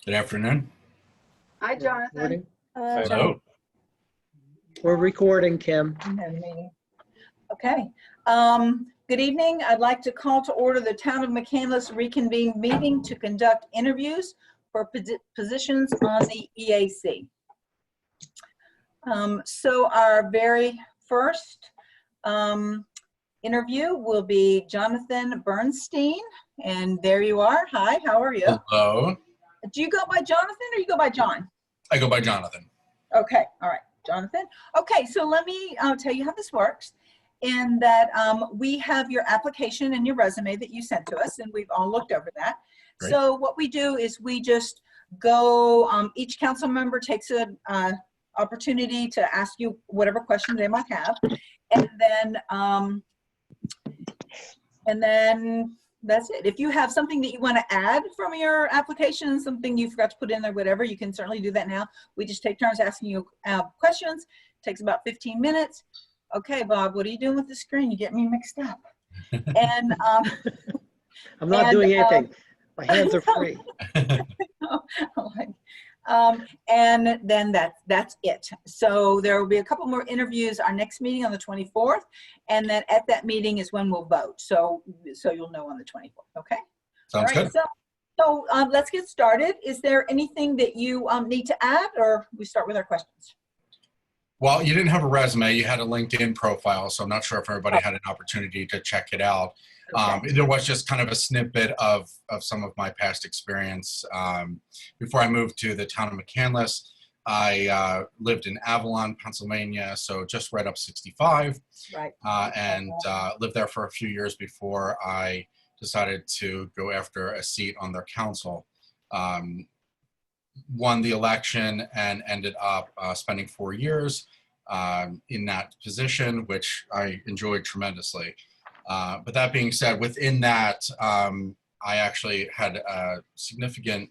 Good afternoon. Hi, Jonathan. Recording? Hello. We're recording, Kim. Okay. Good evening. I'd like to call to order the Town of McCandless Reconvened meeting to conduct interviews for positions on the EAC. So our very first interview will be Jonathan Bernstein. And there you are. Hi, how are you? Hello. Do you go by Jonathan or you go by John? I go by Jonathan. Okay, all right, Jonathan. Okay, so let me tell you how this works. In that we have your application and your resume that you sent to us, and we've all looked over that. Great. So what we do is we just go, each council member takes an opportunity to ask you whatever questions they might have. And then that's it. If you have something that you want to add from your application, something you forgot to put in there, whatever, you can certainly do that now. We just take turns asking you questions. It takes about 15 minutes. Okay, Bob, what are you doing with the screen? You get me mixed up. And I'm not doing anything. My hands are free. And then that's it. So there will be a couple more interviews. Our next meeting on the 24th, and then at that meeting is when we'll vote. So you'll know on the 24th. Okay. Sounds All right, good. So let's get started. Is there anything that you need to add, or we start with our questions? Well, you didn't have a resume. You had a LinkedIn profile, so I'm not sure if everybody had an opportunity to check it out. Okay. There was just kind of a snippet of some of my past experience. Before I moved to the town of McCandless, I lived in Avalon, Pennsylvania, so just right up 65. Right. And lived there for a few years before I decided to go after a seat on their council. Won the election and ended up spending 4 years in that position, which I enjoyed tremendously. But that being said, within that, I actually had a significant,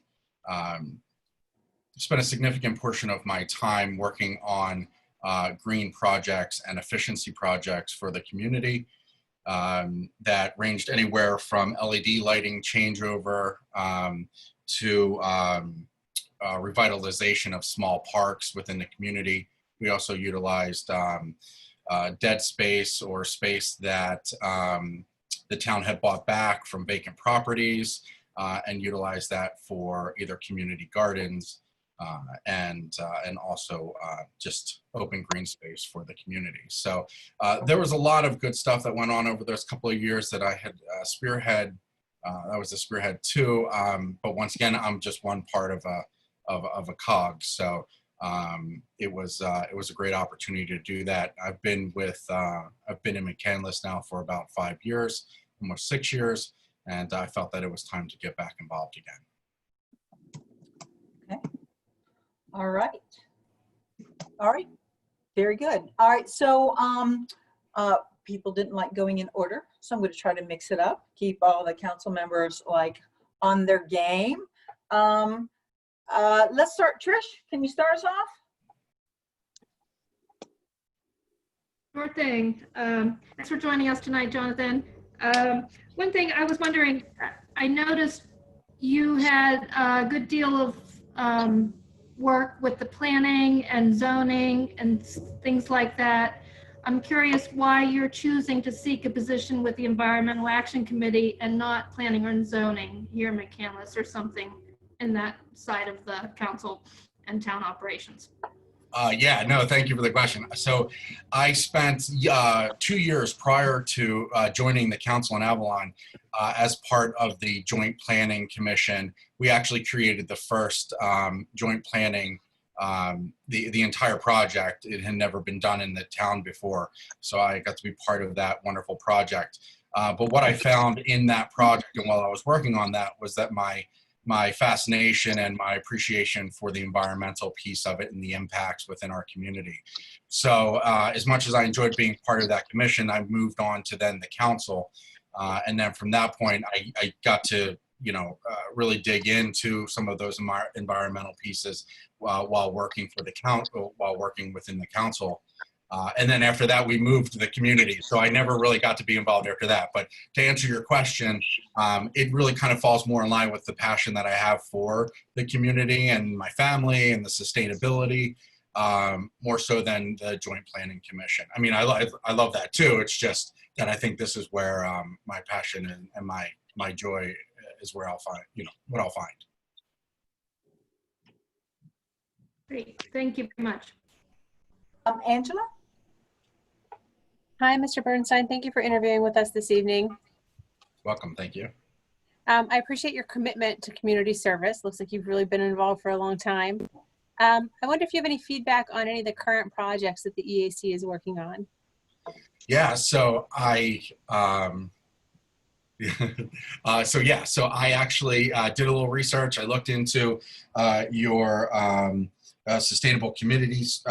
spent a significant portion of my time working on green projects and efficiency projects for the community that ranged anywhere from LED lighting changeover to revitalization of small parks within the community. We also utilized dead space or space that the town had bought back from vacant properties and utilized that for either community gardens and also just open green space for the community. So there was a lot of good stuff that went on over those couple of years that I had spearhead. That was a spearhead too. But once again, I'm just one part of a cog. So it was a great opportunity to do that. I've been in McCandless now for about 5 years, almost 6 years, and I felt that it was time to get back involved again. Okay. All right. Very good. All right. So people didn't like going in order, so I'm going to try to mix it up, keep all the council members like on their game. Let's start. Trish, can you start us off? Sure thing. Thanks for joining us tonight, Jonathan. One thing I was wondering, I noticed you had a good deal of work with the planning and zoning and things like that. I'm curious why you're choosing to seek a position with the Environmental Action Committee and not planning and zoning here in McCandless or something in that side of the council and town operations. Yeah, no, thank you for the question. So I spent 2 years prior to joining the council in Avalon as part of the Joint Planning Commission. We actually created the first joint planning, the entire project. It had never been done in the town before. So I got to be part of that wonderful project. But what I found in that project and while I was working on that was that my fascination and my appreciation for the environmental piece of it and the impacts within our community. So as much as I enjoyed being part of that commission, I moved on to then the council. And then from that point, I got to, really dig into some of those environmental pieces while working for the council, while working within the council. And then after that, we moved to the community. So I never really got to be involved after that. But to answer your question, it really kind of falls more in line with the passion that I have for the community and my family and the sustainability, more so than the Joint Planning Commission. I mean, I love that too. It's just that I think this is where my passion and my joy is where I'll find, what I'll find. Great, thank you very much. Angela? Hi, Mr. Bernstein. Thank you for interviewing with us this evening. Welcome, thank you. I appreciate your commitment to community service. Looks like you've really been involved for a long time. I wonder if you have any feedback on any of the current projects that the EAC is working on. Yeah, so I actually did a little research. I looked into your sustainable communities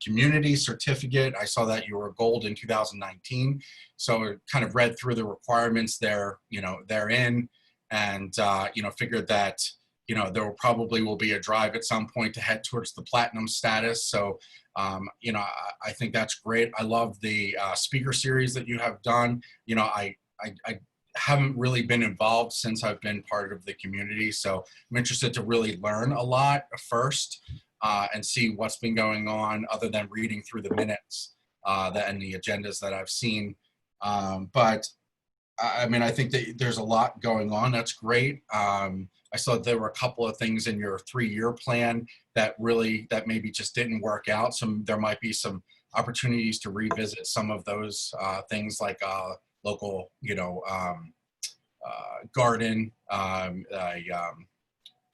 community certificate. I saw that you were gold in 2019, so I kind of read through the requirements there, therein, and figured that there probably will be a drive at some point to head towards the platinum status. So I think that's great. I love the speaker series that you have done. I haven't really been involved since I've been part of the community, so I'm interested to really learn a lot first. And see what's been going on other than reading through the minutes and the agendas that I've seen. But I mean, I think that there's a lot going on. That's great. I saw there were a couple of things in your 3-year plan that maybe just didn't work out. There might be some opportunities to revisit some of those things, like local, garden,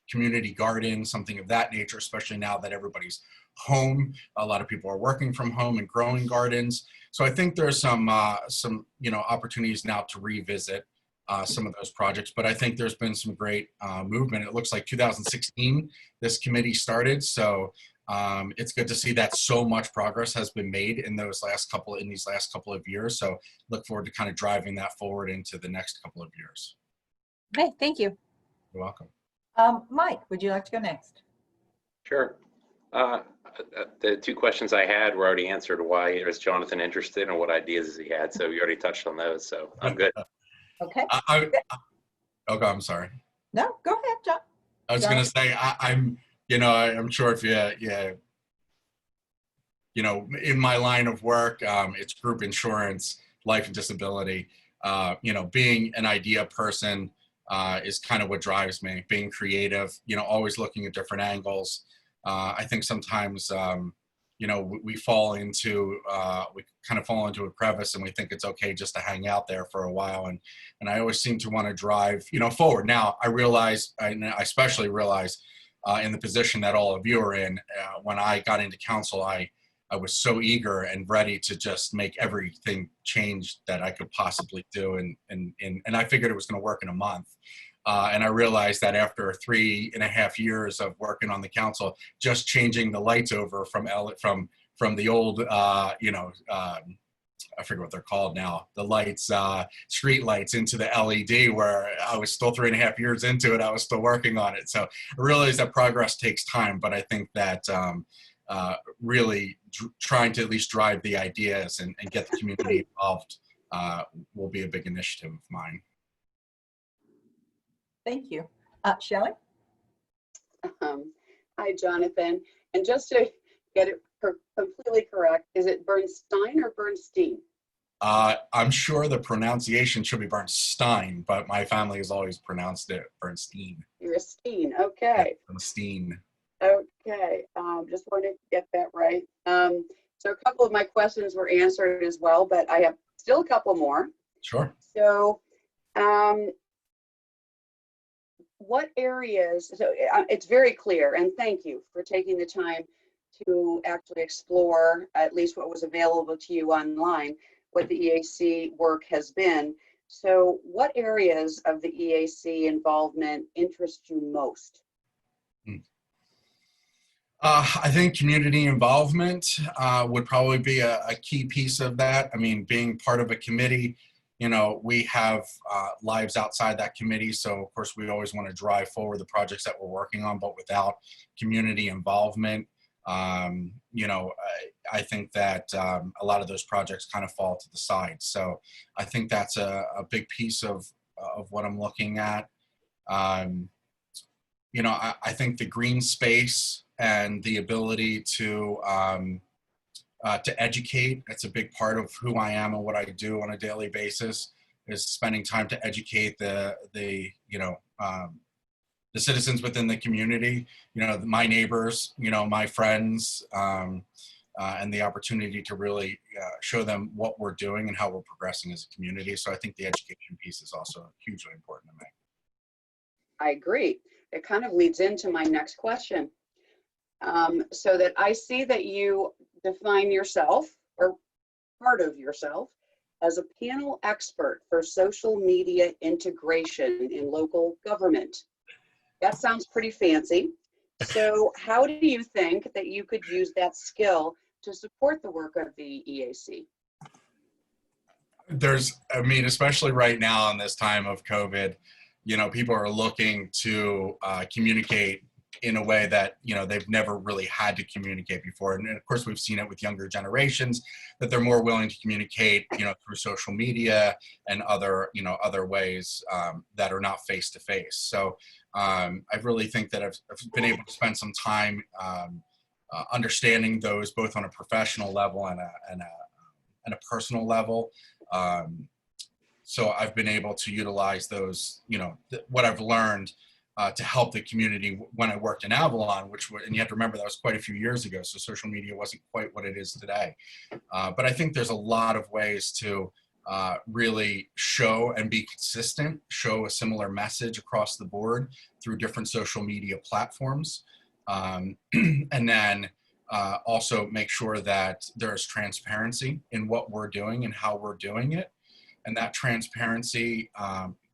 community garden, something of that nature, especially now that everybody's home. A lot of people are working from home and growing gardens. So I think there's some opportunities now to revisit some of those projects, but I think there's been some great movement. It looks like 2016, this committee started. So it's good to see that so much progress has been made in these last couple of years. So look forward to kind of driving that forward into the next couple of years. Okay, thank you. You're welcome. Mike, would you like to go next? Sure. The 2 questions I had were already answered. Why is Jonathan interested and what ideas he had? So you already touched on those, so I'm good. Okay. Okay, I'm sorry. No, go ahead, John. I was going to say, I'm sure if in my line of work, it's group insurance, life and disability. Being an idea person is kind of what drives me. Being creative, always looking at different angles. I think sometimes, we fall into a crevice and we think it's okay just to hang out there for a while. And I always seem to want to drive, forward. Now I realize, I especially realize in the position that all of you are in, when I got into council, I was so eager and ready to just make everything change that I could possibly do. And I figured it was going to work in a month. And I realized that after 3.5 years of working on the council, just changing the lights over from the old, I forget what they're called now, the lights, street lights, into the LED, where I was still 3.5 years into it, I was still working on it. So I realized that progress takes time, but I think that really trying to at least drive the ideas and get the community involved will be a big initiative of mine. Thank you. Shelley? Hi, Jonathan. And just to get it completely correct, is it Bernstein or Bernstein? I'm sure the pronunciation should be Bernstein, but my family has always pronounced it Bernstein. You're a Steen, okay. Bernstein. Okay, just wanted to get that right. So a couple of my questions were answered as well, but I have still a couple more. Sure. So what areas, so it's very clear, and thank you for taking the time to actually explore at least what was available to you online, what the EAC work has been. So what areas of the EAC involvement interest you most? I think community involvement would probably be a key piece of that. I mean, being part of a committee, we have lives outside that committee. So of course we always want to drive forward the projects that we're working on, but without community involvement, You know, I think that a lot of those projects kind of fall to the side. So I think that's a big piece of what I'm looking at. You know, I think the green space and the ability to educate, that's a big part of who I am and what I do on a daily basis, is spending time to educate the citizens within the community, you know, my neighbors, you know, my friends, and the opportunity to really show them what we're doing and how we're progressing as a community. So I think the education piece is also hugely important to me. I agree. It kind of leads into my next question. So that I see that you define yourself, or part of yourself, as a panel expert for social media integration in local government. That sounds pretty fancy. So how do you think that you could use that skill to support the work of the EAC? I mean, especially right now in this time of COVID, you know, people are looking to communicate in a way that, you know, they've never really had to communicate before. And of course, we've seen it with younger generations, that they're more willing to communicate, you know, through social media and other, you know, other ways that are not face to face. So I really think that I've been able to spend some time understanding those, both on a professional level and a personal level. So I've been able to utilize those, you know, what I've learned to help the community when I worked in Avalon, and you have to remember that was quite a few years ago, so social media wasn't quite what it is today. But I think there's a lot of ways to really show and be consistent, show a similar message across the board through different social media platforms. And then also make sure that there's transparency in what we're doing and how we're doing it. And that transparency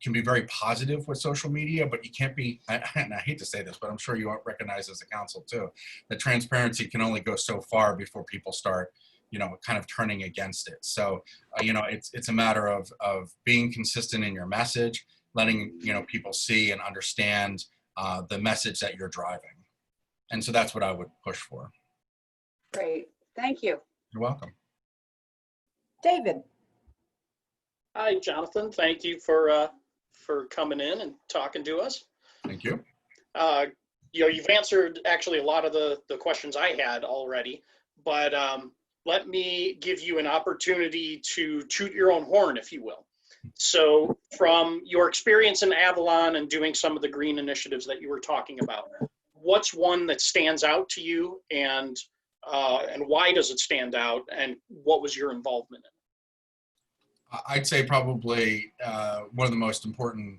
can be very positive with social media, but you can't be, and I hate to say this, but I'm sure you recognize as a council too, that transparency can only go so far before people start, you know, kind of turning against it. So, you know, it's a matter of being consistent in your message, letting, you know, people see and understand the message that you're driving. And so that's what I would push for. Great, thank you. You're welcome. David. Hi, Jonathan. Thank you for coming in and talking to us. Thank you. You know, you've answered actually a lot of the questions I had already, but let me give you an opportunity to toot your own horn, if you will. So from your experience in Avalon and doing some of the green initiatives that you were talking about, what's one that stands out to you, and why does it stand out, and what was your involvement in it? I'd say probably one of the most important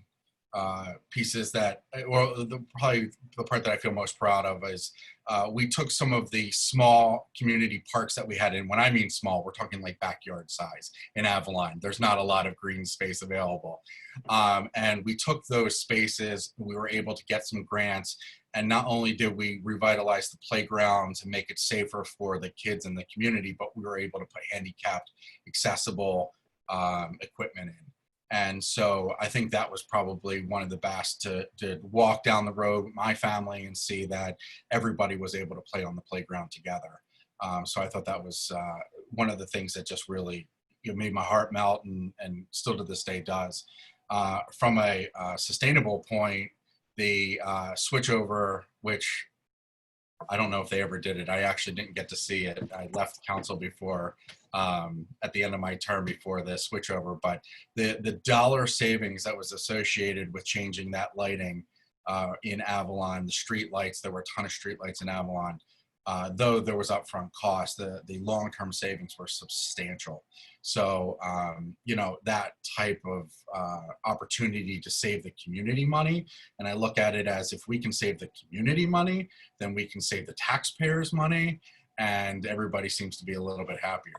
pieces that, or probably the part that I feel most proud of, is we took some of the small community parks that we had in. When I mean small, we're talking like backyard size in Avalon. There's not a lot of green space available. And we took those spaces, we were able to get some grants. And not only did we revitalize the playgrounds and make it safer for the kids in the community, but we were able to put handicapped, accessible equipment in. And so I think that was probably one of the best, to walk down the road with my family and see that everybody was able to play on the playground together. So I thought that was one of the things that just really, you know, made my heart melt, and still to this day does. From a sustainable point, the switchover, which I don't know if they ever did it. I actually didn't get to see it. I left council before, at the end of my term before the switchover, but the dollar savings that was associated with changing that lighting in Avalon, the street lights, there were a ton of street lights in Avalon, though there was upfront cost, the long-term savings were substantial. So, you know, that type of opportunity to save the community money, and I look at it as, if we can save the community money, then we can save the taxpayers money, and everybody seems to be a little bit happier.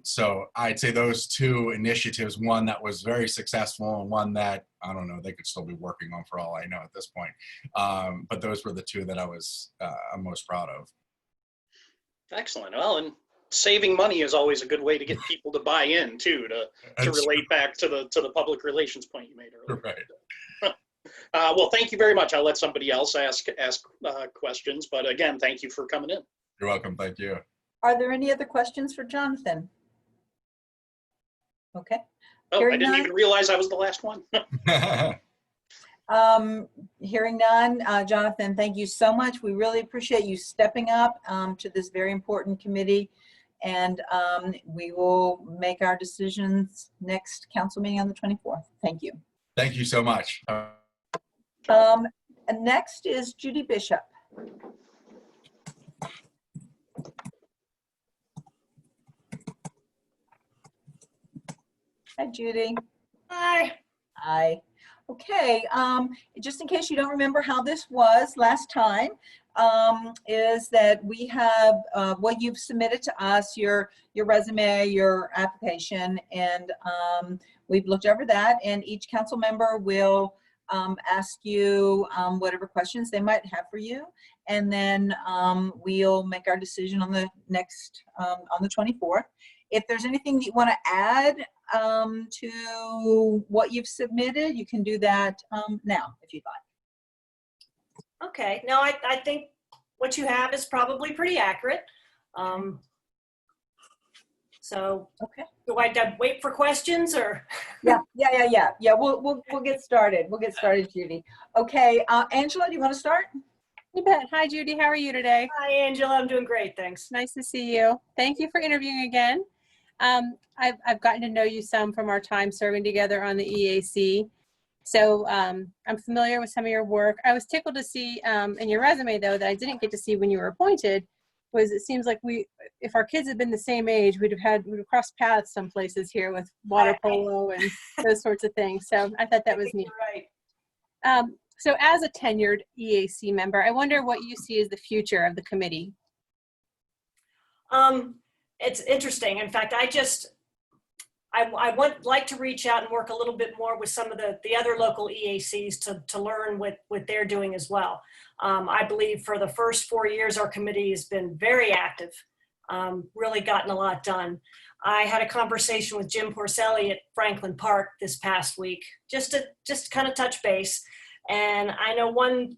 So I'd say those two initiatives, one that was very successful and one that, I don't know, they could still be working on for all I know at this point. But those were the two that I'm most proud of. Excellent. Well, and saving money is always a good way to get people to buy in too, to relate back to the public relations point you made earlier. Right. Well, thank you very much. I'll let somebody else ask questions, but again, thank you for coming in. You're welcome. Thank you. Are there any other questions for Jonathan? Okay. Oh, I Hearing didn't none. even realize I was the last one. Hearing none, Jonathan, thank you so much. We really appreciate you stepping up to this very important committee. And we will make our decisions next council meeting on the 24th. Thank you. Thank you so much. And next is Judy Bishop. Hi, Judy. Hi. Hi. Okay, just in case you don't remember how this was last time, is that we have what you've submitted to us, your resume, your application, and we've looked over that, and each council member will ask you whatever questions they might have for you, and then we'll make our decision on the next, on the 24th. If there's anything that you want to add to what you've submitted, you can do that now if you'd like. Okay. No, I think what you have is probably pretty accurate. So Okay. do I wait for questions or? Yeah. We'll get started. We'll get started, Judy. Okay, Angela, do you want to start? You bet. Hi, Judy. How are you today? Hi, Angela. I'm doing great. Thanks. Nice to see you. Thank you for interviewing again. I've gotten to know you some from our time serving together on the EAC. So I'm familiar with some of your work. I was tickled to see in your resume, though, that I didn't get to see when you were appointed, was it seems like if our kids had been the same age, we'd have crossed paths some places here with water polo and those sorts of things. So I thought that was neat. You're right. So as a tenured EAC member, I wonder what you see as the future of the committee. It's interesting. In fact, I would like to reach out and work a little bit more with some of the other local EACs to learn what they're doing as well. I believe for the first 4 years, our committee has been very active, really gotten a lot done. I had a conversation with Jim Porcelli at Franklin Park this past week, just to kind of touch base. And I know one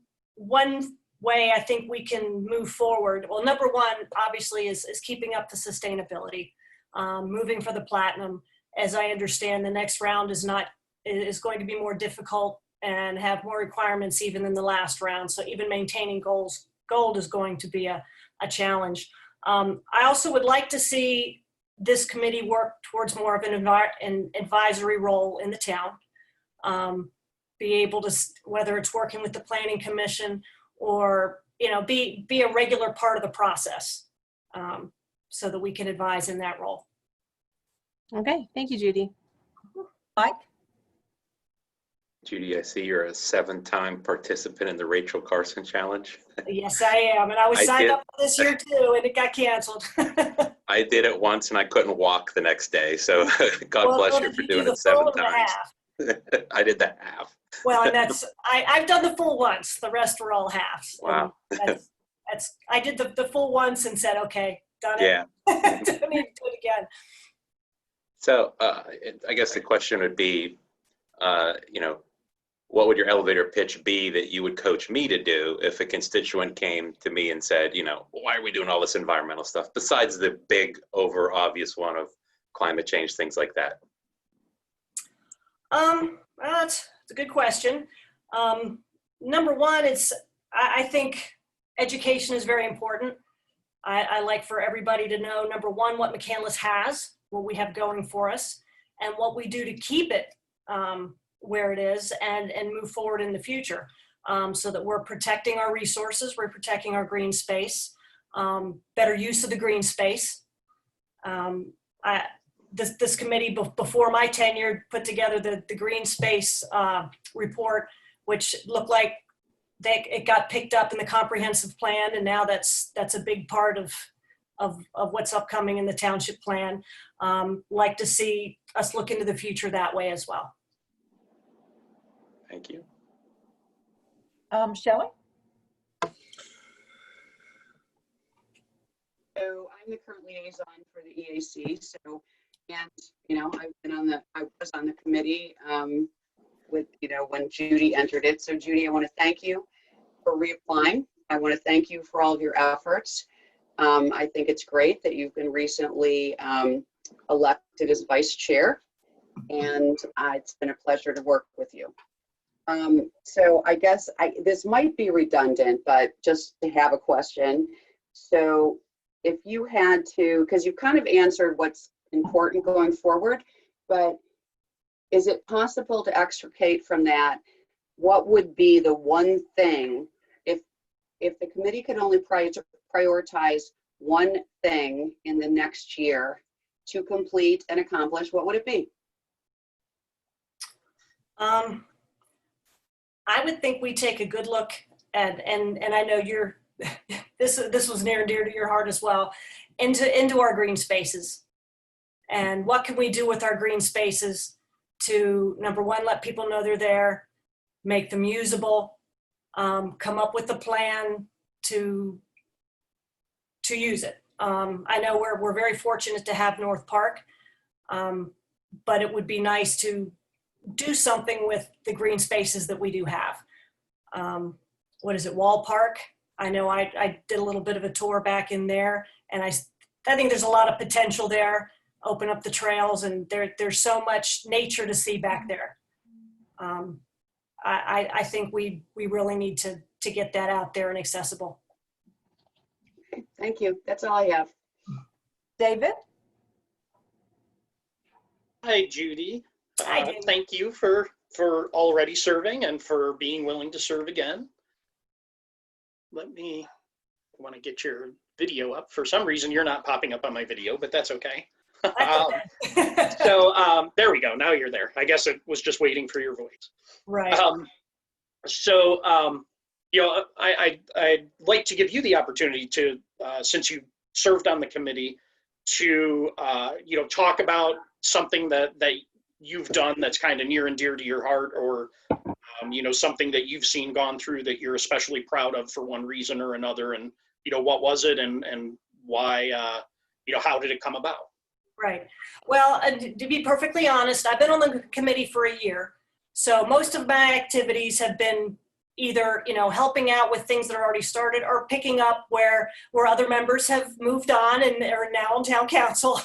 way I think we can move forward. Well, number one, obviously, is keeping up the sustainability, moving for the platinum. As I understand, the next round is going to be more difficult and have more requirements even than the last round. So even maintaining gold is going to be a challenge. I also would like to see this committee work towards more of an advisory role in the town. Be able to, whether it's working with the Planning Commission or, be a regular part of the process, so that we can advise in that role. Okay, thank you, Judy. Mike? Judy, I see you're a 7-time participant in the Rachel Carson Challenge. Yes, I am. And I was signed up for this year too, and it got canceled. I did it once and I couldn't walk the next day. So God bless you for doing it 7 times. I did the half. Well, and I've done the full once. The rest were all halves. Wow. I did the full once and said, okay, done it. Yeah. Don't need to do it again. So I guess the question would be, what would your elevator pitch be that you would coach me to do if a constituent came to me and said, why are we doing all this environmental stuff besides the big over obvious one of climate change, things like that? Well, that's a good question. Number one, I think education is very important. I like for everybody to know, number one, what McCandless has, what we have going for us, and what we do to keep it where it is and move forward in the future, so that we're protecting our resources, we're protecting our green space, better use of the green space. This committee before my tenure put together the green space report, which looked like it got picked up in the comprehensive plan, and now that's a big part of what's upcoming in the township plan. Like to see us look into the future that way as well. Thank you. Shelley? So I'm the current liaison for the EAC. So, and I was on the committee with, when Judy entered it. So Judy, I want to thank you for reapplying. I want to thank you for all of your efforts. I think it's great that you've been recently elected as vice chair, and it's been a pleasure to work with you. So I guess this might be redundant, but just to have a question. So if you had to, because you've kind of answered what's important going forward, but is it possible to extricate from that, what would be the one thing, if the committee could only prioritize one thing in the next year to complete and accomplish, what would it be? I would think we take a good look at, and I know you're, this was near and dear to your heart as well, into our green spaces. And what can we do with our green spaces to, number one, let people know they're there, make them usable, come up with a plan to use it. I know we're very fortunate to have North Park, but it would be nice to do something with the green spaces that we do have. What is it, Wall Park? I know I did a little bit of a tour back in there, and I think there's a lot of potential there. Open up the trails, and there's so much nature to see back there. I think we really need to get that out there and accessible. Okay, thank you. That's all I have. David? Hi, Judy. Hi, David. Thank you for already serving and for being willing to serve again. I want to get your video up. For some reason, you're not popping up on my video, but that's okay. So there we go. Now you're there. I guess it was just waiting for your voice. Right. I'd like to give you the opportunity to, since you served on the committee, to talk about something that you've done that's kind of near and dear to your heart, or something that you've seen gone through that you're especially proud of for one reason or another, and what was it, and why, how did it come about? Right. Well, to be perfectly honest, I've been on the committee for a year. So most of my activities have been either, helping out with things that are already started, or picking up where other members have moved on and are now on town council.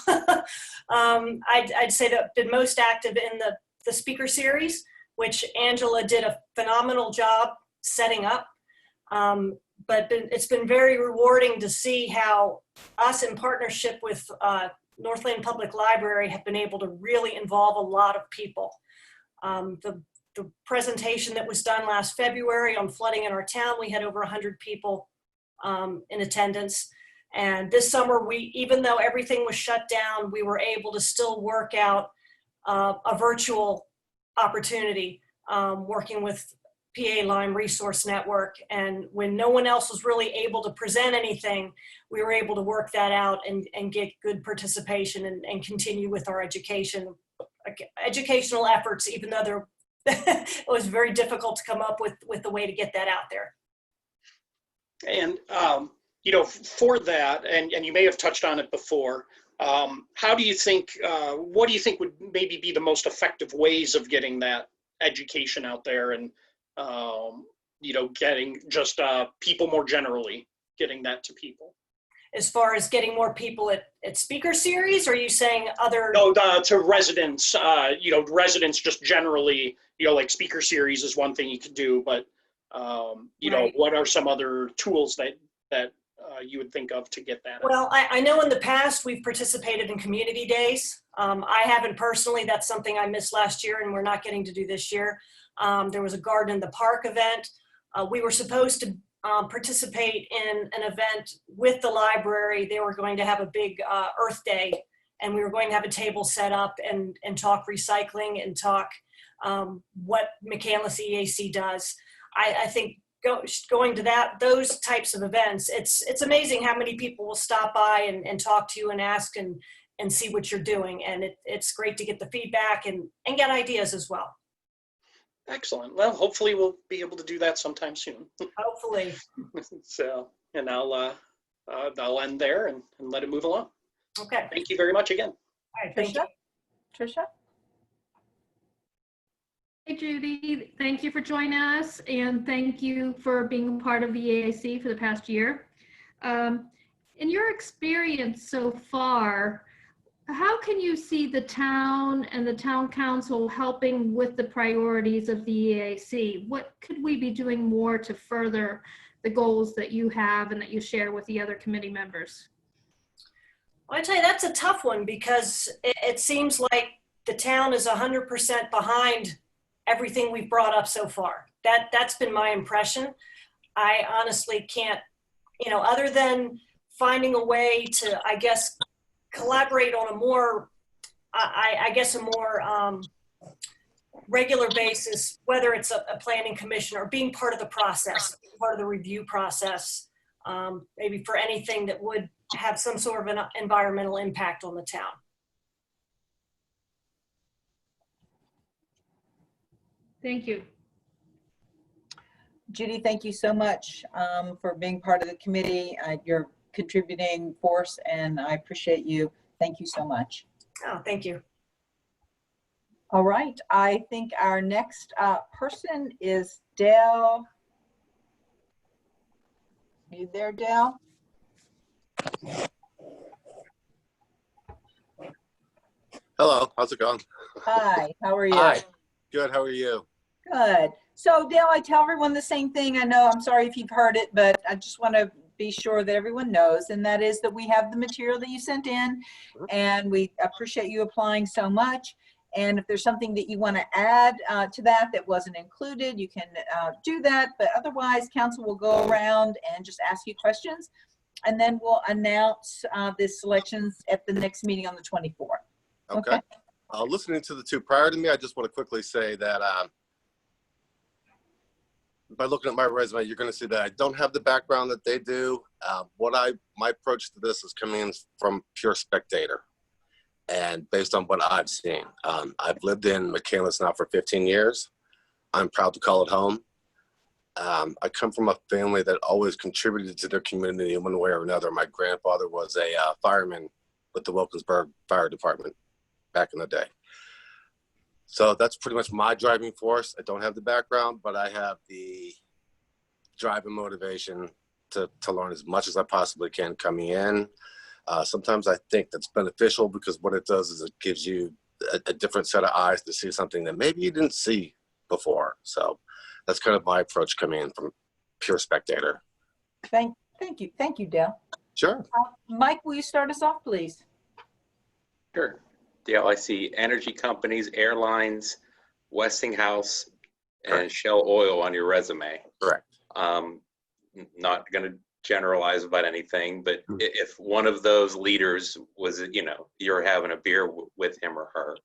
I'd say that I've been most active in the speaker series, which Angela did a phenomenal job setting up. But it's been very rewarding to see how us, in partnership with Northland Public Library, have been able to really involve a lot of people. The presentation that was done last February on flooding in our town, we had over 100 people in attendance. And this summer, even though everything was shut down, we were able to still work out a virtual opportunity, working with PA Lyme Resource Network. And when no one else was really able to present anything, we were able to work that out and get good participation and continue with our educational efforts, even though it was very difficult to come up with the way to get that out there. And, for that, and you may have touched on it before, how do you think, what do you think would maybe be the most effective ways of getting that education out there, and, getting just people more generally, getting that to people? As far as getting more people at speaker series, or are you saying other? No, to residents, residents just generally, like speaker series is one thing you could do, but, Right. What are some other tools that you would think of to get that out? Well, I know in the past we've participated in community days. I haven't personally. That's something I missed last year, and we're not getting to do this year. There was a Garden in the Park event. We were supposed to participate in an event with the library. They were going to have a big Earth Day, and we were going to have a table set up and talk recycling and talk what McCandless EAC does. I think going to those types of events, it's amazing how many people will stop by and talk to you and ask and see what you're doing. And it's great to get the feedback and get ideas as well. Excellent. Well, hopefully we'll be able to do that sometime soon. Hopefully. So, and I'll end there and let it move along. Okay. Thank you very much again. All right. Thank you. Tricia? Hey, Judy, thank you for joining us, and thank you for being part of the EAC for the past year. In your experience so far, how can you see the town and the town council helping with the priorities of the EAC? What could we be doing more to further the goals that you have and that you share with the other committee members? Well, I tell you, that's a tough one because it seems like the town is 100% behind everything we've brought up so far. That's been my impression. I honestly can't, other than finding a way to, I guess, collaborate on a more, I guess, a more regular basis, whether it's a planning commission or being part of the process, part of the review process, maybe for anything that would have some sort of an environmental impact on the town. Thank you. Judy, thank you so much for being part of the committee. You're contributing force, and I appreciate you. Thank you so much. Oh, thank you. All right, I think our next person is Dale. Are you there, Dale? Hello, how's it going? Hi, how are you? Hi, good, how are you? Good. So Dale, I tell everyone the same thing. I know, I'm sorry if you've heard it, but I just want to be sure that everyone knows, and that is that we have the material that you sent in, and we appreciate you applying so much. And if there's something that you want to add to that wasn't included, you can do that. But otherwise, council will go around and just ask you questions, and then we'll announce the selections at the next meeting on the 24th. Okay. Listening to the two prior to me, I just want to quickly say that by looking at my resume, you're going to see that I don't have the background that they do. My approach to this is coming in from pure spectator, and based on what I've seen. I've lived in McCandless now for 15 years. I'm proud to call it home. I come from a family that always contributed to their community in one way or another. My grandfather was a fireman with the Wilkinsburg Fire Department back in the day. So that's pretty much my driving force. I don't have the background, but I have the drive and motivation to learn as much as I possibly can coming in. Sometimes I think that's beneficial because what it does is it gives you a different set of eyes to see something that maybe you didn't see before. So that's kind of my approach coming in from pure spectator. Thank you, Dale. Sure. Mike, will you start us off, please? Sure. Dale, I see energy companies, airlines, Westinghouse, and Shell Oil on your resume. Correct. Not going to generalize about anything, but if one of those leaders was, you're having a beer with him or her,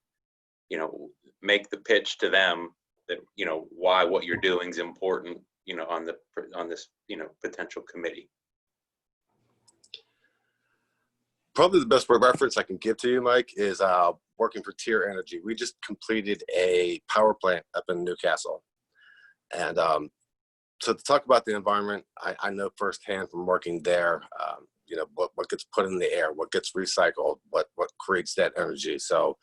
make the pitch to them that, why what you're doing is important, on this, potential committee. Probably the best reference I can give to you, Mike, is working for Tier Energy. We just completed a power plant up in Newcastle. And so to talk about the environment, I know firsthand from working there, what gets put in the air, what gets recycled, what creates that energy. So,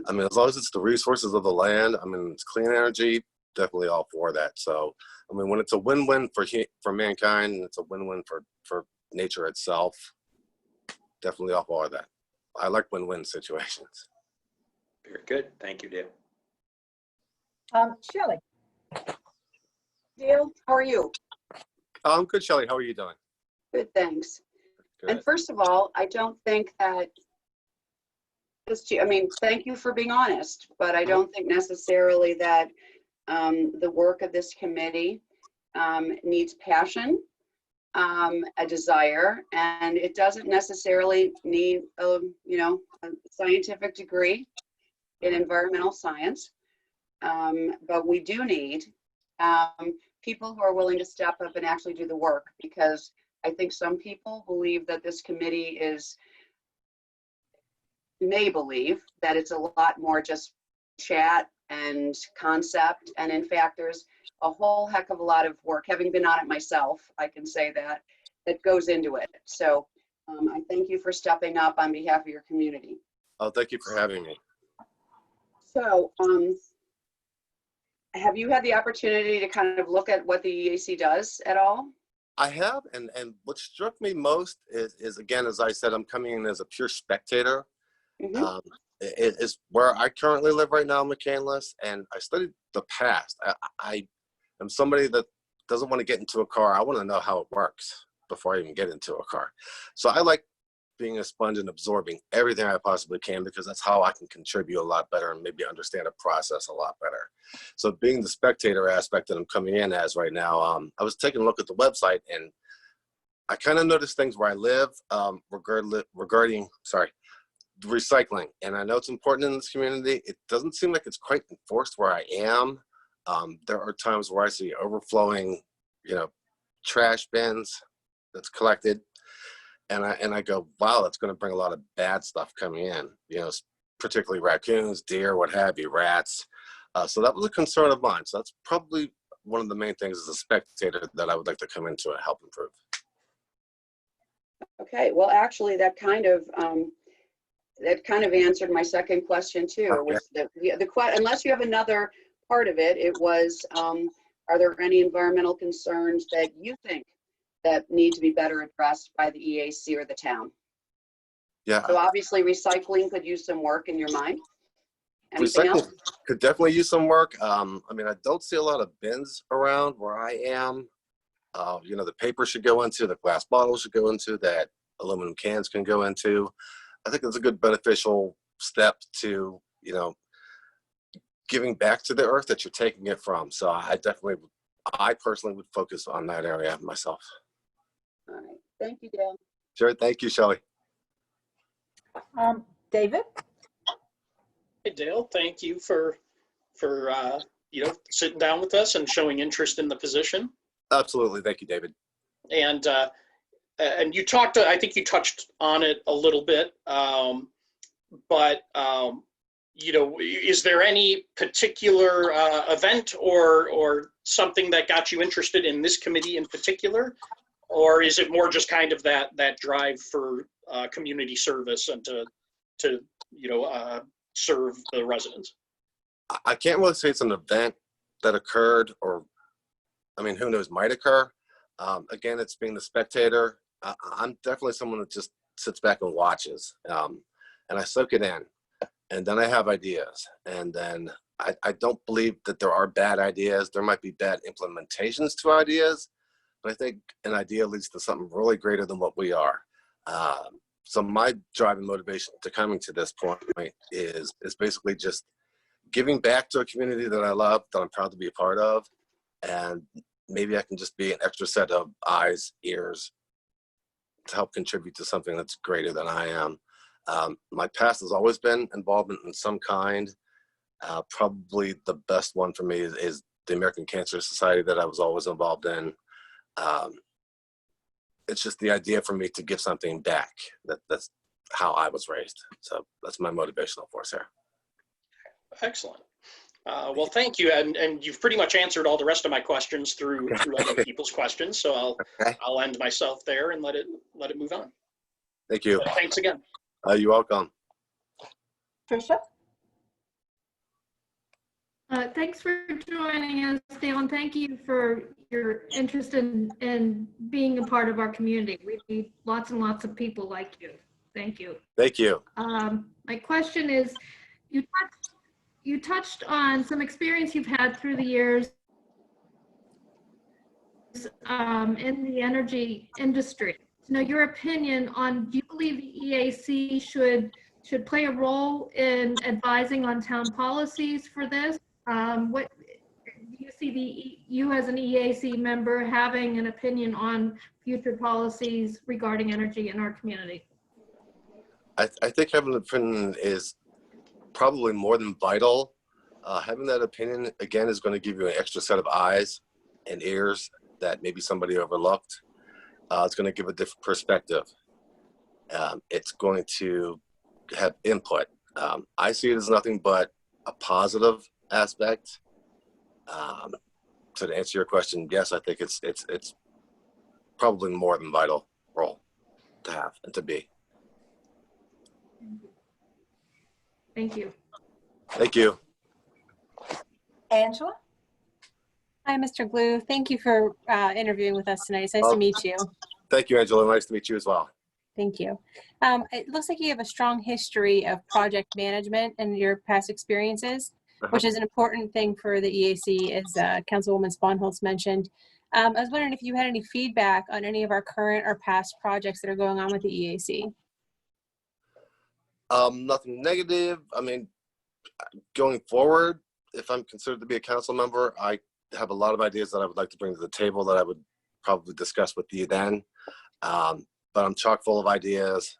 I mean, as long as it's the resources of the land, I mean, it's clean energy, definitely all for that. So, I mean, when it's a win-win for mankind, and it's a win-win for nature itself, definitely all for that. I like win-win situations. Very good. Thank you, Dale. Shelley. Dale, how are you? I'm good, Shelley. How are you doing? Good, thanks. Good. And first of all, I don't think that thank you for being honest, but I don't think necessarily that the work of this committee needs passion, a desire, and it doesn't necessarily need a scientific degree in environmental science, but we do need people who are willing to step up and actually do the work, because I think some people believe that this committee may believe that it's a lot more just chat and concept, and in fact there's a whole heck of a lot of work. Having been on it myself, I can say that goes into it. So I thank you for stepping up on behalf of your community. Oh, thank you for having me. So Have you had the opportunity to kind of look at what the EAC does at all? I have, and what struck me most is again, as I said, I'm coming in as a pure spectator. Mhm. It is where I currently live right now, McCandless, and I studied the past. I am somebody that doesn't want to get into a car. I want to know how it works before I even get into a car. So I like being a sponge and absorbing everything I possibly can, because that's how I can contribute a lot better and maybe understand a process a lot better. So being the spectator aspect that I'm coming in as right now, I was taking a look at the website, and I kind of noticed things where I live regarding recycling. And I know it's important in this community. It doesn't seem like it's quite enforced where I am. There are times where I see overflowing, trash bins that's collected. And I go, wow, that's going to bring a lot of bad stuff coming in, particularly raccoons, deer, what have you, rats. So that was a concern of mine. So that's probably one of the main things as a spectator that I would like to come into and help improve. Okay, well, actually, that kind of answered my second question too. Okay. Was unless you have another part of it, it was, are there any environmental concerns that you think that need to be better addressed by the EAC or the town? Yeah. So obviously recycling could use some work in your mind. Anything Recycling else? could definitely use some work. I don't see a lot of bins around where I am. The paper should go into, the glass bottles should go into, that aluminum cans can go into. I think it's a good beneficial step to, giving back to the earth that you're taking it from. So I personally would focus on that area myself. All right, thank you, Dale. Sure, thank you, Shelley. David? Hey, Dale, thank you for sitting down with us and showing interest in the position. Absolutely, thank you, David. And you talked, I think you touched on it a little bit, but is there any particular event or something that got you interested in this committee in particular? Or is it more just kind of that drive for community service and to serve the residents? I can't really say it's an event that occurred, or who knows, might occur. Again, it's being the spectator. I'm definitely someone that just sits back and watches, and I soak it in, and then I have ideas, and then I don't believe that there are bad ideas. There might be bad implementations to ideas, but I think an idea leads to something really greater than what we are. So my driving motivation to coming to this point is basically just giving back to a community that I love, that I'm proud to be a part of, and maybe I can just be an extra set of eyes, ears to help contribute to something that's greater than I am. My past has always been involvement in some kind. Probably the best one for me is the American Cancer Society that I was always involved in. It's just the idea for me to give something back. That's how I was raised. So that's my motivational force here. Excellent. Well, thank you, and you've pretty much answered all the rest of my questions through other people's questions. So I'll end myself there and let it move on. Thank you. But thanks again. You're welcome. Tricia? Thanks for joining us, Dale, and thank you for your interest in being a part of our community. We need lots and lots of people like you. Thank you. Thank you. My question is, you touched on some experience you've had through the years in the energy industry. To know your opinion on, do you believe the EAC should play a role in advising on town policies for this? What do you see you as an EAC member having an opinion on future policies regarding energy in our community? I think having an opinion is probably more than vital. Having that opinion, again, is going to give you an extra set of eyes and ears that maybe somebody overlooked. It's going to give a different perspective. It's going to have input. I see it as nothing but a positive aspect. So to answer your question, yes, I think it's probably more than vital role to have and to be. Thank you. Thank you. Angela? Hi, Mr. Glue. Thank you for interviewing with us tonight. It's nice to meet you. Thank you, Angela. Nice to meet you as well. Thank you. It looks like you have a strong history of project management and your past experiences, which is an important thing for the EAC, as Councilwoman Sponholz mentioned. I was wondering if you had any feedback on any of our current or past projects that are going on with the EAC. Nothing negative. I mean, going forward, if I'm considered to be a council member, I have a lot of ideas that I would like to bring to the table that I would probably discuss with you then. But I'm chock full of ideas,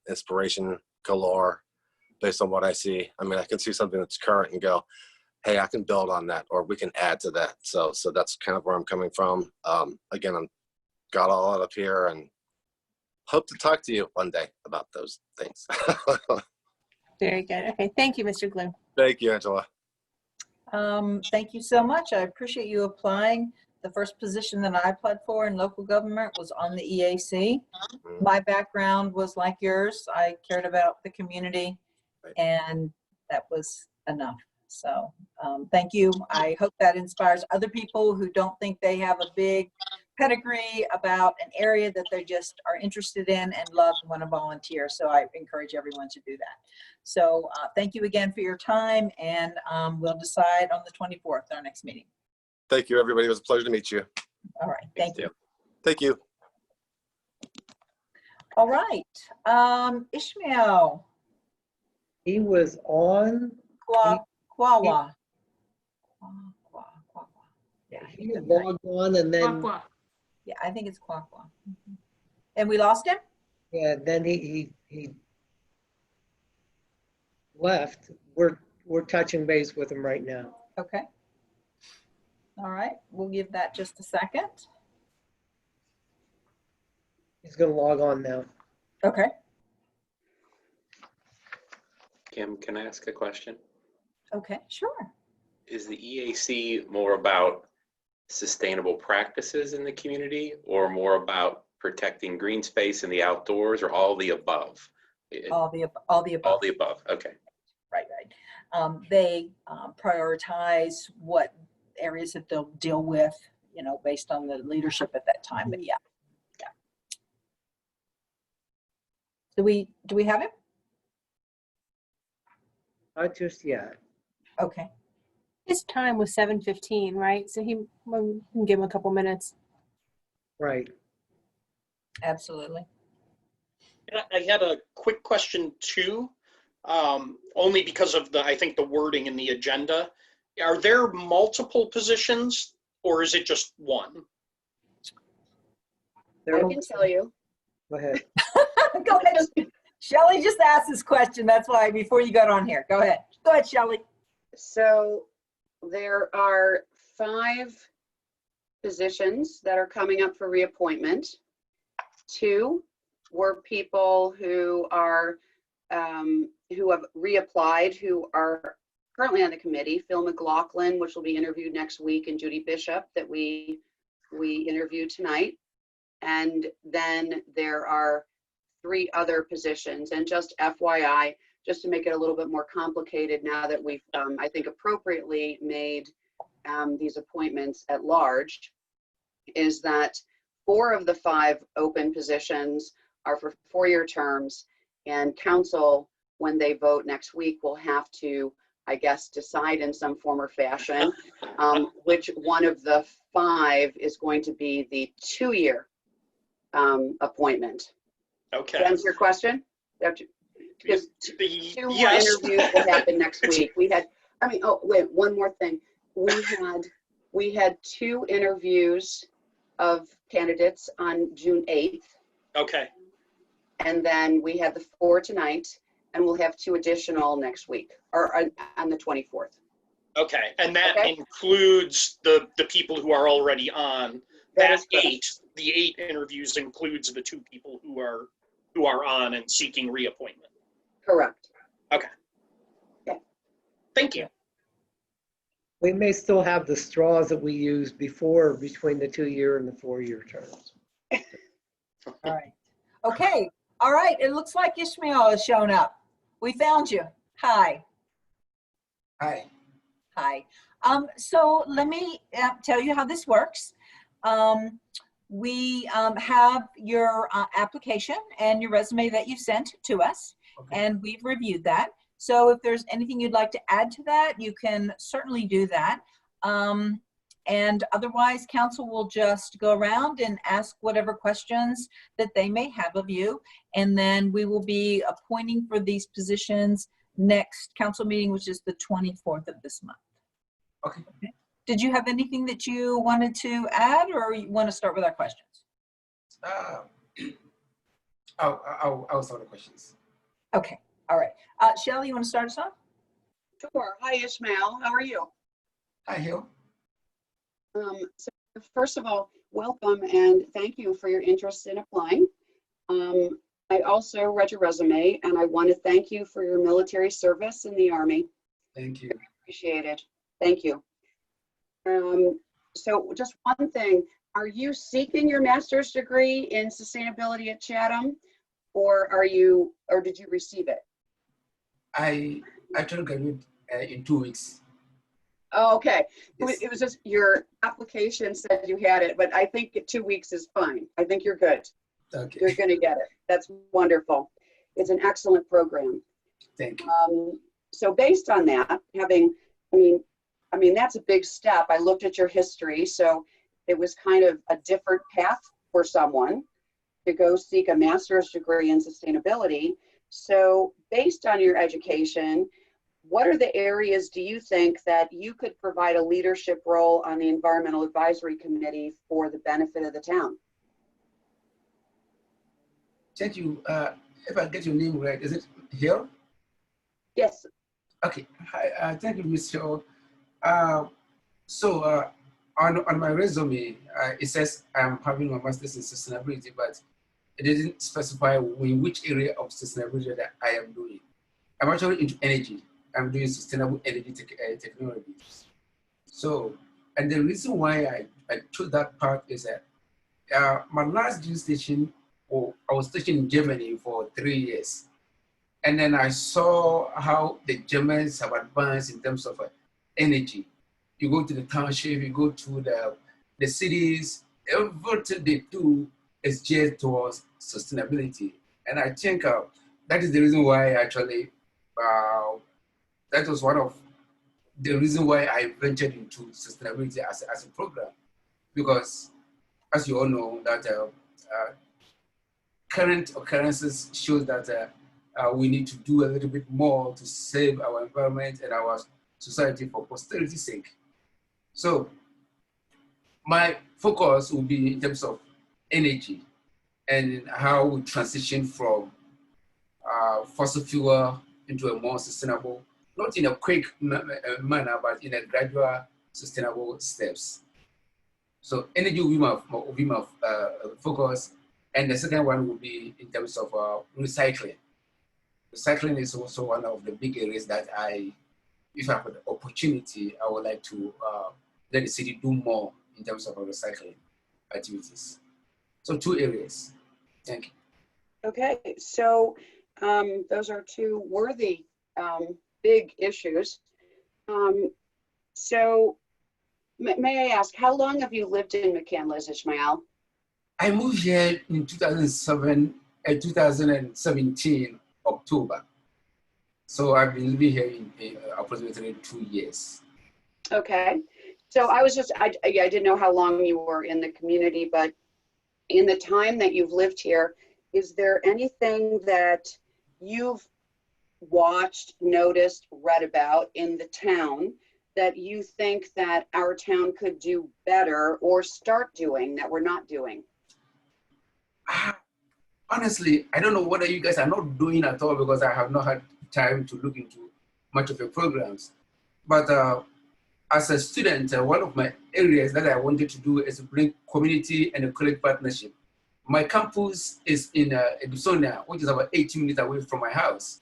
inspiration galore based on what I see. I mean, I can see something that's current and go, hey, I can build on that, or we can add to that. So that's kind of where I'm coming from. Again, I'm got all that up here and hope to talk to you one day about those things. Very good. Okay, thank you, Mr. Glue. Thank you, Angela. Thank you so much. I appreciate you applying. The first position that I applied for in local government was on the EAC. My background was like yours. I cared about the community, and that was enough. So thank you. I hope that inspires other people who don't think they have a big pedigree about an area that they just are interested in and love and want to volunteer. So I encourage everyone to do that. So thank you again for your time, and we'll decide on the 24th, our next meeting. Thank you, everybody. It was a pleasure to meet you. All right. Thank you. Thank you. All right. Ishmael. He was on. Kwawa. Yeah, He logged on and then, yeah, I think it's Kwakwa. And we lost him? yeah, then he left. We're touching base with him right now. Okay. All right, we'll give that just a second. He's gonna log on now. Okay. Kim, can I ask a question? Okay, sure. Is the EAC more about sustainable practices in the community, or more about protecting green space in the outdoors, or all the above? All the above. All the above. Okay. Right. They prioritize what areas that they'll deal with, you know, based on the leadership at that time. But yeah. Do we have him? Not just yet. Okay. His time was 7:15, right? So we can give him a couple minutes. Right. Absolutely. I had a quick question too, only because of I think the wording in the agenda. Are there multiple positions, or is it just one? I can tell you. Go ahead. Go ahead. Shelley just asked this question. That's why before you got on here. Go ahead. Go ahead, Shelley. So there are 5 positions that are coming up for reappointment. 2 were people who are who have reapplied, who are currently on the committee. Phil McLaughlin, which will be interviewed next week, and Judy Bishop, that we interviewed tonight. And then there are 3 other positions. And just FYI, just to make it a little bit more complicated now that we've, I think, appropriately made these appointments at large, is that 4 of the 5 open positions are for 4-year terms, and council, when they vote next week, will have to, I guess, decide in some form or fashion which one of the 5 is going to be the 2-year appointment. Okay. To answer your question? Because 2 more Yes. interviews will happen next week. We had, oh, wait, one more thing. We had 2 interviews of candidates on June 8th. Okay. And then we had the 4 tonight, and we'll have 2 additional next week, or on the 24th. Okay, and that Okay. includes the people who are already on. That That is correct. 8, the 8 interviews includes the 2 people who are on and seeking reappointment. Correct. Thank you. We may still have the straws that we used before between the 2-year and the 4-year terms. All right. Okay. All right. It looks like Ishmael has shown up. We found you. Hi. Hi. Hi. So let me tell you how this works. We have your application and your resume that you sent to us, and we've reviewed that. So if there's anything you'd like to add to that, you can certainly do that. And otherwise, council will just go around and ask whatever questions that they may have of you. And then we will be appointing for these positions next council meeting, which is the 24th of this month. Okay. Did you have anything that you wanted to add, or you want to start with our questions? I'll start the questions. Okay. All right. Shelley, you want to start us off? Sure. Hi, Ishmael. How are you? Hi, Hill. So first of all, welcome and thank you for your interest in applying. I also read your resume and I want to thank you for your military service in the Army. Thank you. Appreciated. Thank you. So just one thing, are you seeking your master's degree in sustainability at Chatham, or did you receive it? I actually graduate in 2 weeks. Oh, okay. Yes. It was just your application said you had it, but I think 2 weeks is fine. I think you're good. Okay. You're going to get it. That's wonderful. It's an excellent program. Thank you. So based on that, I mean, that's a big step. I looked at your history, so it was kind of a different path for someone to go seek a master's degree in sustainability. So based on your education, what are the areas do you think that you could provide a leadership role on the Environmental Advisory Committee for the benefit of the town? Thank you. If I get your name right, is it Hill? Yes. Okay. Hi, thank you, Ms. Hill. On my resume, it says I'm having my master's in sustainability, but it didn't specify in which area of sustainability that I am doing. I'm actually into energy. I'm doing sustainable energy technology. So, and the reason why I chose that part is that my last duty station, I was stationed in Germany for 3 years. And then I saw how the Germans have advanced in terms of energy. You go to the township, you go to the cities, everything they do is geared towards sustainability. And I think that is the reason why actually, that was one of the reason why I ventured into sustainability as a program. Because as you all know, that current occurrences show that we need to do a little bit more to save our environment and our society for posterity's sake. So my focus will be in terms of energy and how we transition from fossil fuel into a more sustainable, not in a quick manner, but in a gradual, sustainable steps. So energy will be my focus. And the second one will be in terms of recycling. Recycling is also one of the big areas that if I have the opportunity, I would like to let the city do more in terms of recycling activities. So 2 areas. Thank you. Okay, so those are 2 worthy, big issues. So may I ask, how long have you lived in McCandless, Ishmael? I moved here in 2017, October. So I've been living here in approximately 2 years. Okay, so I didn't know how long you were in the community, but in the time that you've lived here, is there anything that you've watched, noticed, read about in the town that you think that our town could do better or start doing that we're not doing? Honestly, I don't know what you guys are not doing at all because I have not had time to look into much of your programs. But as a student, one of my areas that I wanted to do is to bring community and a college partnership. My campus is in Edusona, which is about 18 minutes away from my house.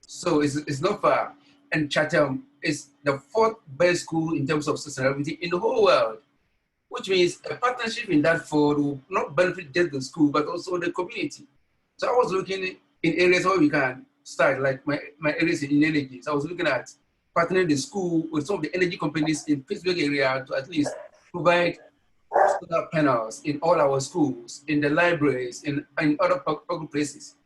So it's not far. And Chatham is the 4th best school in terms of sustainability in the whole world, which means a partnership in that field will not benefit just the school, but also the community. So I was looking in areas where we can start, like my areas in energy. So I was looking at partnering the school with some of the energy companies in Pittsburgh area to at least provide solar panels in all our schools, in the libraries, in other public places.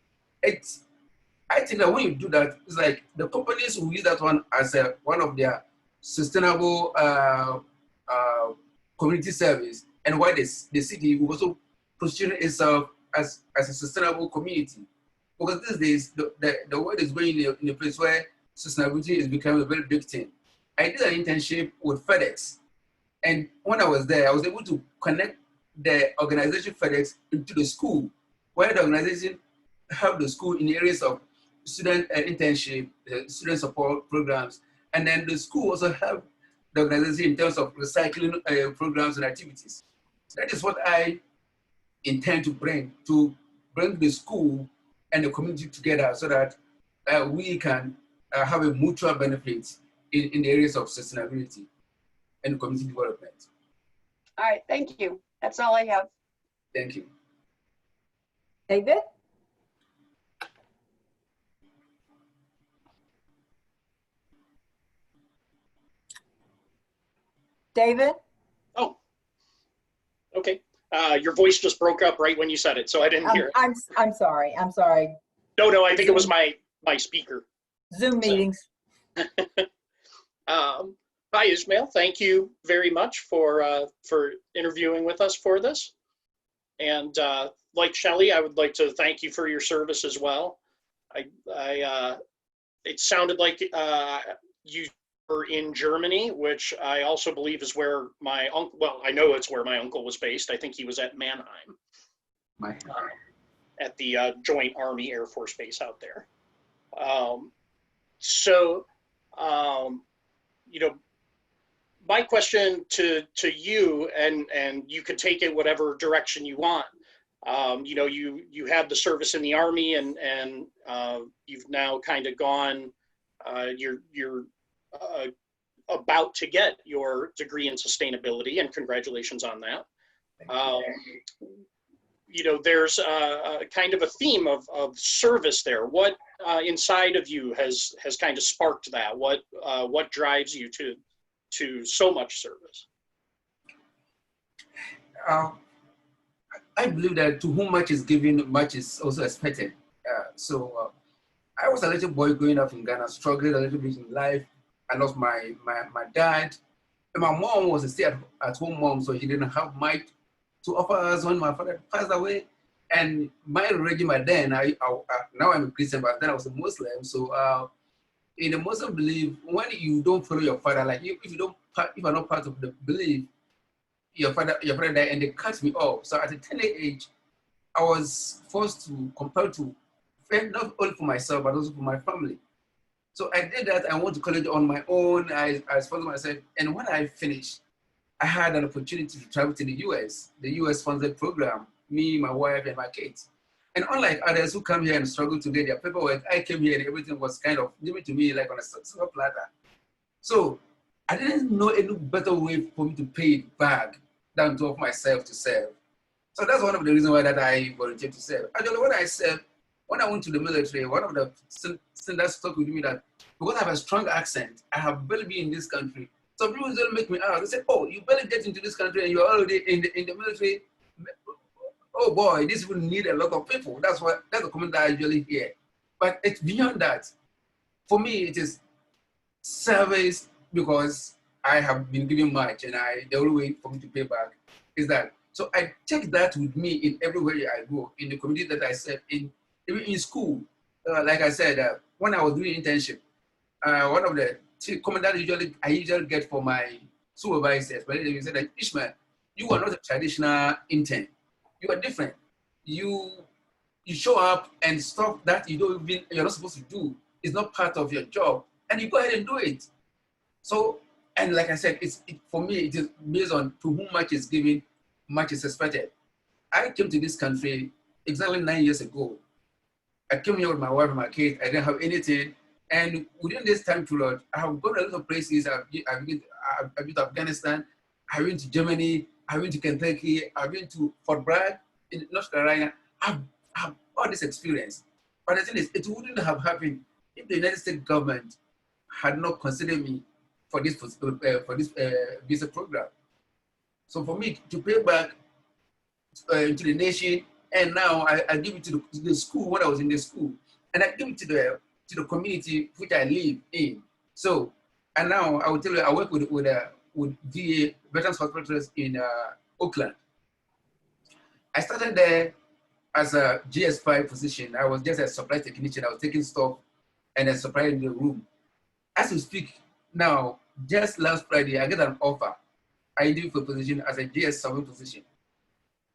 I think that when you do that, it's like the companies will use that one as one of their sustainable community service, and why the city will also position itself as a sustainable community. Because these days, the world is going in a place where sustainability is becoming a very big thing. I did an internship with FedEx, and when I was there, I was able to connect the organization FedEx into the school, where the organization helped the school in areas of student internship, student support programs, and then the school also helped the organization in terms of recycling programs and activities. That is what I intend to bring the school and the community together so that we can have a mutual benefit in the areas of sustainability and community development. All right, thank you. That's all I have. Thank you. David? David? Oh, okay. Your voice just broke up right when you said it, so I didn't hear it. I'm sorry. I'm sorry. No, I think it was my speaker. Zoom meetings. Hi, Ismail. Thank you very much for interviewing with us for this. And like Shelley, I would like to thank you for your service as well. It sounded like you were in Germany, which I also believe is where my uncle, well, I know it's where my uncle was based. I think he was at Mannheim, at the Joint Army Air Force Base out there. You know, my question to you, and you could take it whatever direction you want. You know, you had the service in the Army, and you've now kind of gone. You're about to get your degree in sustainability, and congratulations on that. You know, there's a kind of a theme of service there. What inside of you has kind of sparked that? What drives you to so much service? I believe that to whom much is given, much is also expected. I was a little boy growing up in Ghana, struggling a little bit in life. I lost my dad. And my mom was a stay-at-home mom, so she didn't have much to offer us when my father passed away. And my religion by then, now I'm a Christian, but then I was a Muslim. So in the Muslim belief, when you don't follow your father, like if you are not part of the belief, your father died and they cut me off. So at a tender age, I was compelled to fend not only for myself, but also for my family. So I did that. I went to college on my own. I sponsored myself. And when I finished, I had an opportunity to travel to the US. The US funded program, me, my wife, and my kids. And unlike others who come here and struggle to get their paperwork, I came here and everything was kind of given to me like on a silver platter. So I didn't know any better way for me to pay it back than to offer myself to serve. So that's one of the reasons why that I volunteered to serve. Actually, when I went to the military, one of the standards talked with me that because I have a strong accent, I have barely been in this country. So people don't make me out. They say, oh, you barely get into this country and you're already in the military. Oh boy, this will need a lot of people. That's the comment that I usually hear. But it's beyond that. For me, it is service because I have been given much, and the only way for me to pay back is that. So I take that with me in everywhere I go, in the community that I serve, even in school. Like I said, when I was doing internship, one of the comments that I usually get for my supervisors, but they said that, Ishmael, you are not a traditional intern. You are different. You show up and stuff that you're not supposed to do. It's not part of your job, and you go ahead and do it. So, and like I said, for me, it is based on to whom much is given, much is expected. I came to this country exactly 9 years ago. I came here with my wife and my kids. I didn't have anything. And within this time period, I have gone a lot of places. I've been to Afghanistan. I've been to Germany. I've been to Kentucky. I've been to Fort Bragg in North Carolina. I've all this experience. But the thing is, it wouldn't have happened if the United States government had not considered me for this visa program. So for me to pay back to the nation, and now I give it to the school when I was in the school, and I give it to the community which I live in. So, and now I will tell you, I work with VA Veterans Hospitals in Oakland. I started there as a GS5 position. I was just a supply technician. I was taking stuff and then supplying the room. As we speak now, just last Friday, I get an offer. I did for position as a GS7 position.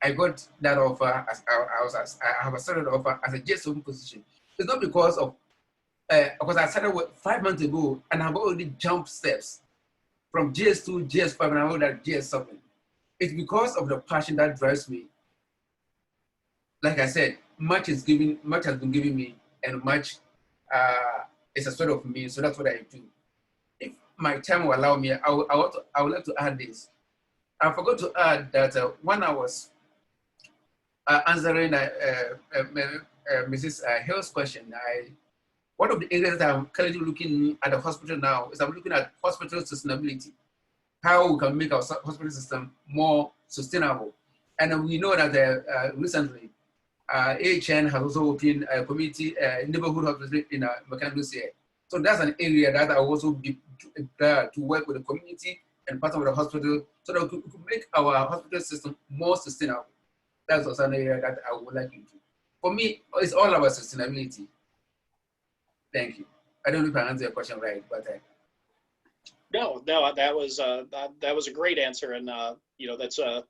I got that offer as I have a started offer as a GS7 position. It's not because of because I started 5 months ago and I've already jumped steps from GS2, GS5, and I hold that GS7. It's because of the passion that drives me. Like I said, much has been given me, and much is expected of me. So that's what I do. If my time will allow me, I would like to add this. I forgot to add that when I was answering Mrs. Hill's question, one of the areas that I'm currently looking at the hospital now is I'm looking at hospital sustainability, how we can make our hospital system more sustainable. And we know that recently, AHN has also opened a community neighborhood hospital in McCandless. So that's an area that I also be glad to work with the community and partner with the hospital so that we could make our hospital system more sustainable. That's also an area that I would like you to. For me, it's all about sustainability. Thank you. I don't know if I answered your question right, but No, that was a great answer, and you know, that's a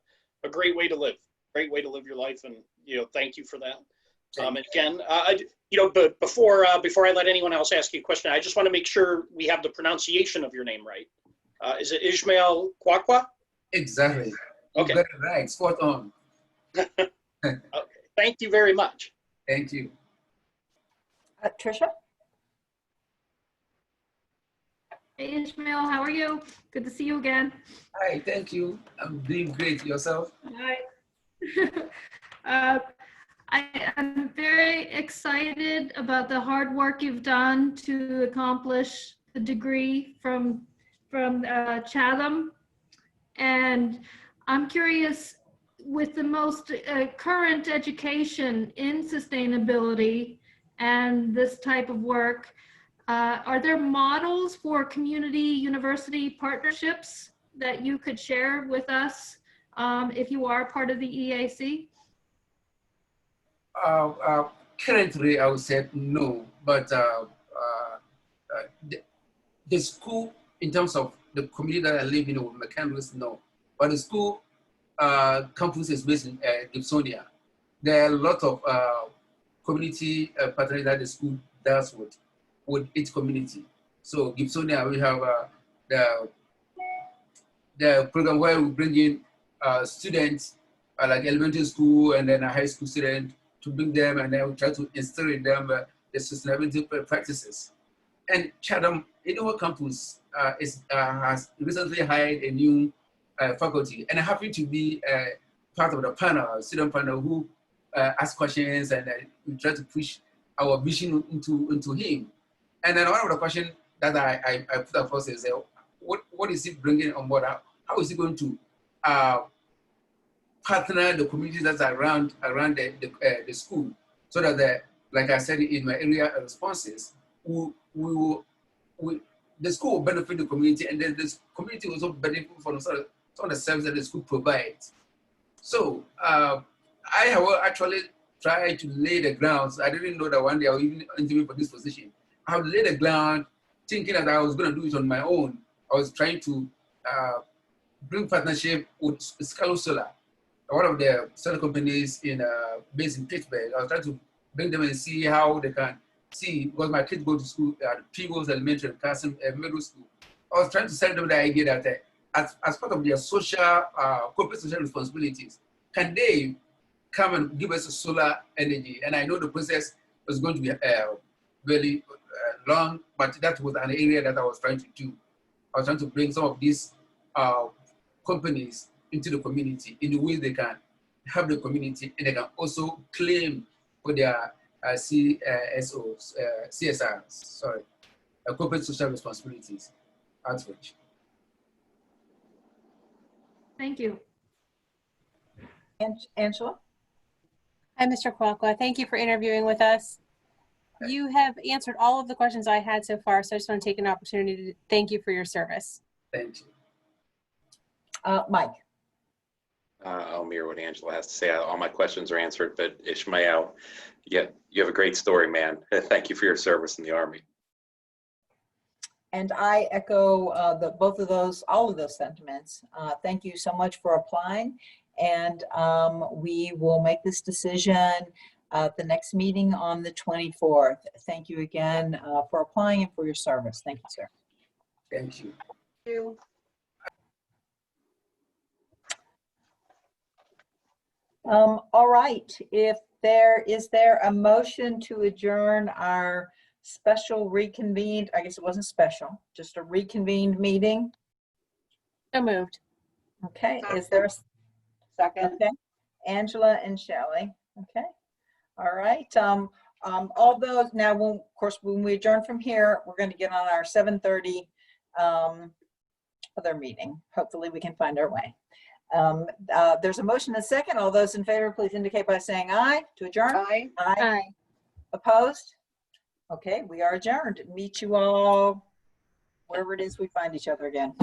great way to live. Great way to live your life, and you know, thank you for that. And again, you know, but before I let anyone else ask you a question, I just want to make sure we have the pronunciation of your name right. Is it Ishmael Kwakwa? Exactly. Okay. You got it right. Spot on. Okay. Thank you very much. Thank you. Tricia? Hey, Ishmael, how are you? Good to see you again. Hi, thank you. I'm doing great. Yourself? Hi. I'm very excited about the hard work you've done to accomplish the degree from Chatham. And I'm curious, with the most current education in sustainability and this type of work, are there models for community university partnerships that you could share with us if you are part of the EAC? Currently, I would say no, but the school, in terms of the community that I live in, with McCandless, no. But the school campus is based in Gibsonia. There are a lot of community partners that the school does with its community. So Gibsonia, we have the program where we bring in students like elementary school and then a high school student to bring them, and then we try to instill in them the sustainability practices. And Chatham, in our campus, has recently hired a new faculty, and I happen to be part of the panel, student panel, who ask questions, and we try to push our vision into him. And then one of the questions that I put across is, what is he bringing on board? How is he going to partner the communities that are around the school, so that like I said in my area responses, the school will benefit the community, and then the community will also benefit from some of the services that the school provides. So I have actually tried to lay the grounds. I didn't know that one day I would even interview for this position. I have laid the ground thinking that I was going to do it on my own. I was trying to bring partnership with Scalo Solar, one of the solar companies based in Pittsburgh. I was trying to bring them and see how they can see, because my kids go to school at Peebles Elementary and Carson Middle School. I was trying to sell them the idea that as part of their social, corporate social responsibilities, can they come and give us a solar energy? And I know the process was going to be very long, but that was an area that I was trying to do. I was trying to bring some of these companies into the community in the way they can help the community, and they can also claim for their CSRs. Sorry. corporate social responsibilities outreach. Thank you. Angela? Hi, Mr. Kwakwa. Thank you for interviewing with us. You have answered all of the questions I had so far, so I just want to take an opportunity to thank you for your service. Thank you. Mike? I'll mirror what Angela has to say. All my questions are answered, but Ishmael, you have a great story, man. Thank you for your service in the Army. And I echo all of those sentiments. Thank you so much for applying. And we will make this decision at the next meeting on the 24th. Thank you again for applying and for your service. Thank you, sir. Thank you. Thank you. All right. Is there a motion to adjourn our special reconvened, I guess it wasn't special, just a reconvened meeting? So moved. Okay, is there, Second. okay, Angela and Shelley, okay. All right, all those, now, of course, when we adjourn from here, we're going to get on our 7:30 other meeting. Hopefully we can find our way. There's a motion and a second. All those in favor, please indicate by saying aye to adjourn. Aye. Aye. Aye. Opposed? Okay, we are adjourned. Meet you all wherever it is we find each other again.